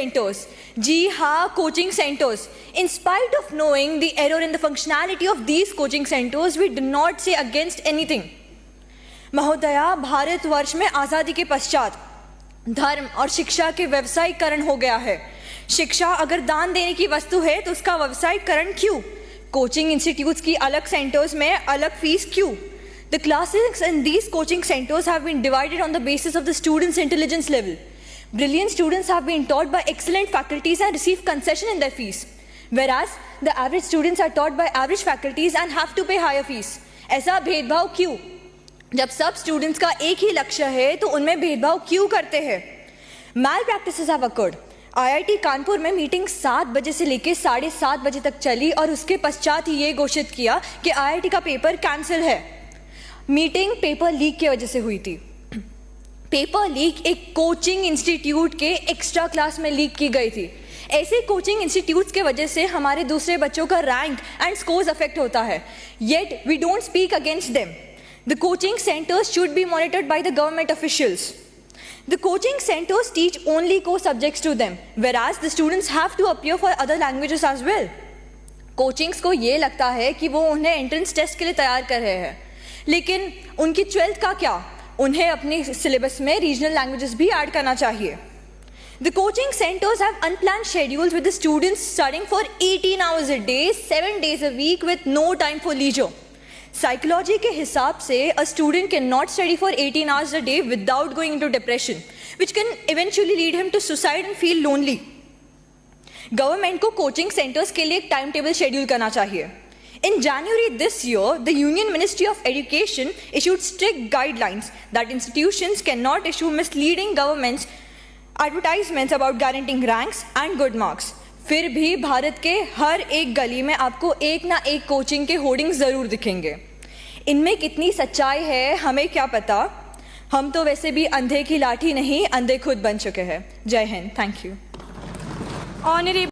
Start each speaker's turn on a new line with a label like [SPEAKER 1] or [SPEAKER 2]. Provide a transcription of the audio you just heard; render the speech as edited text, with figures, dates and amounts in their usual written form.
[SPEAKER 1] centers. जी हाँ, coaching centers. In spite of knowing the error in the functionality of these coaching centers, we do not say against anything. महोदया, भारतवर्ष में आज़ादी के पश्चात धर्म और शिक्षा के व्यवसायीकरण हो गया है. शिक्षा अगर दान देने की वस्तु है तो उसका व्यवसायीकरण क्यों? कोचिंग इंस्टीट्यूट्स की अलग सेंटर्स में अलग फीस क्यों? The classes in these coaching centers have been divided on the basis of the students' intelligence level. Brilliant students have been taught by excellent faculties and receive concession in their fees, whereas the average students are taught by average faculties and have to pay higher fees. ऐसा भेदभाव क्यों? जब सब students का एक ही लक्ष्य है तो उनमें भेदभाव क्यों करते हैं? Malpractices have occurred. IIT Kanpur में मीटिंग 7 बजे से लेकर 7:30 बजे तक चली और उसके पश्चात ही ये घोषित किया कि IIT का पेपर कैंसिल है. मीटिंग पेपर लीक की वजह से हुई थी. पेपर लीक एक कोचिंग इंस्टीट्यूट के एक्स्ट्रा क्लास में लीक की गई थी. ऐसे कोचिंग इंस्टीट्यूट्स के वजह से हमारे दूसरे बच्चों का रैंक एंड स्कोर्स अफेक्ट होता है. Yet we don't speak against them. The coaching centres should be monitored by the government officials. The coaching centers teach only core subjects to them, whereas the students have to appear for other languages as well. Coachings को ये लगता है कि वो उन्हें entrance test के लिए तैयार कर रहे हैं, लेकिन उनकी 12th का क्या? उन्हें अपने सिलेबस में रीजनल लैंग्वेजेस भी ऐड करना चाहिए. The coaching centers have unplanned schedules with the students studying for 18 hours a day, 7 days a week with no time for leisure. Psychology के हिसाब से a student cannot study for 18 hours a day without going into depression, which can eventually lead him to suicide and feel lonely. Government को coaching centers के लिए एक time table schedule करना चाहिए. In January this year, the Union Ministry of Education issued strict guidelines that institutions cannot issue misleading governments advertisements about guaranteeing ranks and good marks. फिर भी भारत के हर एक गली में आपको एक ना एक कोचिंग के होर्डिंग्स ज़रूर दिखेंगे. इनमें कितनी सच्चाई है हमें क्या पता. हम तो वैसे भी अंधे की लाठी नहीं, अंधे खुद बन चुके हैं. जय हिंद. Thank you.